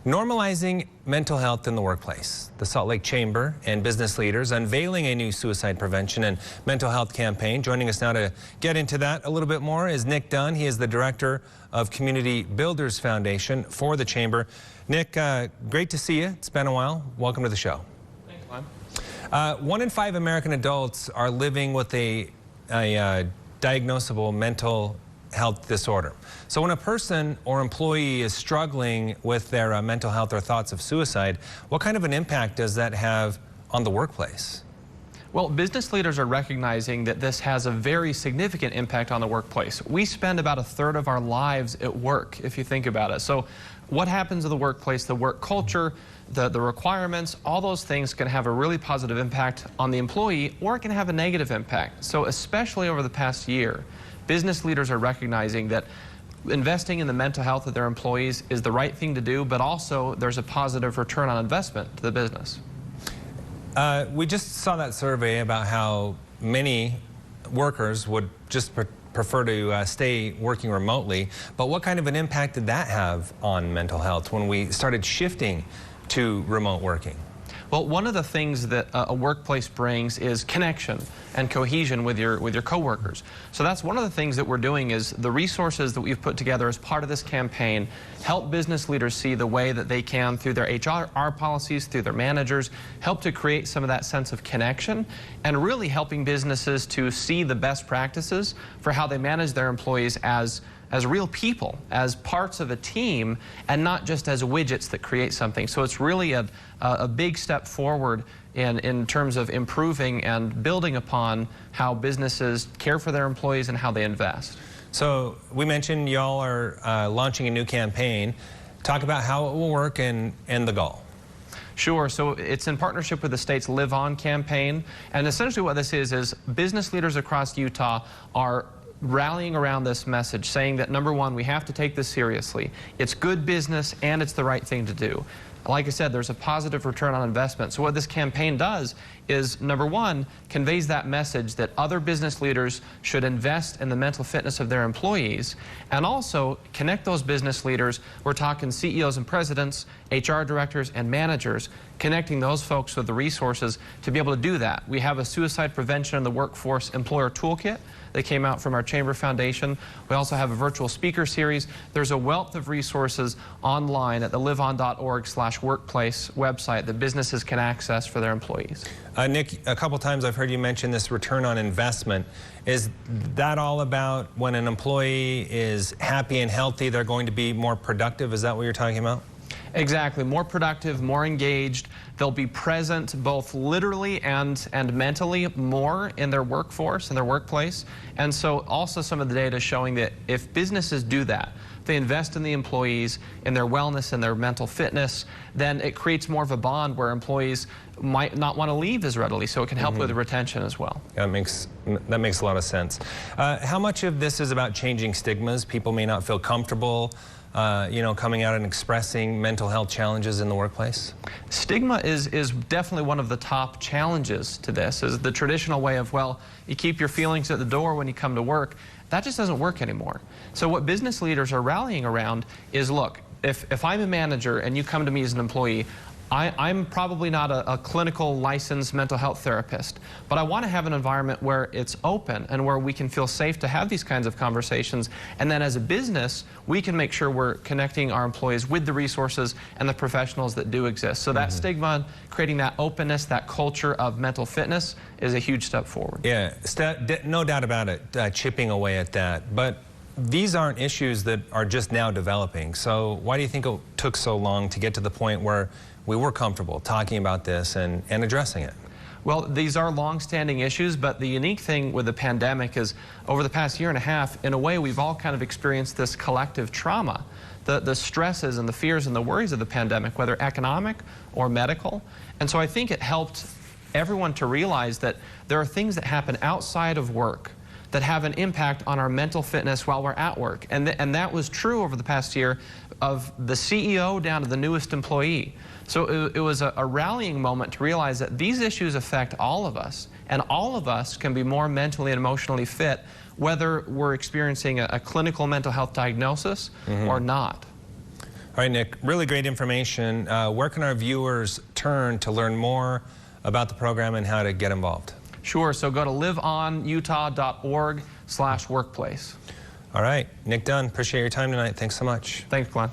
Normalizing mental health in the workplace. The Salt Lake Chamber and business leaders unveiling a new suicide prevention and mental health campaign. Joining us now to get into that a little bit more is Nick Dunn. He is the director of Community Builders Foundation for the Chamber. Nick, great to see you. It's been a while. Welcome to the show. Thanks, Glenn. 1 in 5 American adults are living with a diagnosable mental health disorder. So when a person or employee is struggling with their mental health or thoughts of suicide, what kind of an impact does that have on the workplace? Well, business leaders are recognizing that this has a very significant impact on the workplace. We spend about 1/3 of our lives at work, if you think about it. So what happens in the workplace, the work culture, the requirements, all those things can have a really positive impact on the employee, or it can have a negative impact. So especially over the past year, business leaders are recognizing that investing in the mental health of their employees is the right thing to do, but also there's a positive return on investment to the business. We just saw that survey about how many workers would just prefer to stay working remotely, but what kind of an impact did that have on mental health when we started shifting to remote working? Well, one of the things that a workplace brings is connection and cohesion with your coworkers. So that's one of the things that we're doing is the resources that we've put together as part of this campaign help business leaders see the way that they can, through their HR policies, through their managers, help to create some of that sense of connection and really helping businesses to see the best practices for how they manage their employees as real people, as parts of a team, and not just as widgets that create something. So it's really a big step forward in terms of improving and building upon how businesses care for their employees and how they invest. So we mentioned y'all are launching a new campaign. Talk about how it will work and the goal. Sure. So it's in partnership with the state's Live On campaign. And essentially what this is business leaders across Utah are rallying around this message, saying that number one, we have to take this seriously. It's good business and it's the right thing to do. Like I said, there's a positive return on investment. So what this campaign does is, number one, conveys that message that other business leaders should invest in the mental fitness of their employees, and also connect those business leaders. We're talking CEOs and presidents, HR directors and managers, connecting those folks with the resources to be able to do that. We have a suicide prevention in the workforce employer toolkit that came out from our Chamber Foundation. We also have a virtual speaker series. There's a wealth of resources online at the liveon.org/workplace website that businesses can access for their employees. Nick, a couple times I've heard you mention this return on investment. Is that all about when an employee is happy and healthy, they're going to be more productive? Is that what you're talking about? Exactly. More productive, more engaged. They'll be present both literally and mentally more in their workforce, in their workplace. And so also some of the data showing that if businesses do that, they invest in the employees, in their wellness and their mental fitness, then it creates more of a bond where employees might not want to leave as readily, so it can help with retention as well. Yeah, that makes a lot of sense. How much of this is about changing stigmas? People may not feel comfortable coming out and expressing mental health challenges in the workplace? Stigma is definitely one of the top challenges to this, is the traditional way of, well, you keep your feelings at the door when you come to work. That just doesn't work anymore. So what business leaders are rallying around is, look, if I'm a manager and you come to me as an employee, I'm probably not a clinical licensed mental health therapist, but I want to have an environment where it's open and where we can feel safe to have these kinds of conversations. And then as a business, we can make sure we're connecting our employees with the resources and the professionals that do exist. So that stigma, creating that openness, that culture of mental fitness is a huge step forward. Yeah, no doubt about it, chipping away at that. But these aren't issues that are just now developing. So why do you think it took so long to get to the point where we were comfortable talking about this and addressing it? Well, these are long-standing issues, but the unique thing with the pandemic is over the past year and a half, in a way, we've all kind of experienced this collective trauma. The stresses and the fears and the worries of the pandemic, whether economic or medical. And so I think it helped everyone to realize that there are things that happen outside of work that have an impact on our mental fitness while we're at work. And that was true over the past year, of the CEO down to the newest employee. So it was a rallying moment to realize that these issues affect all of us, and all of us can be more mentally and emotionally fit, whether we're experiencing a clinical mental health diagnosis or not. All right, Nick, really great information. Where can our viewers turn to learn more about the program and how to get involved? Sure, so go to liveonutah.org/workplace. All right, Nick Dunn, appreciate your time tonight. Thanks so much. Thanks, Glenn.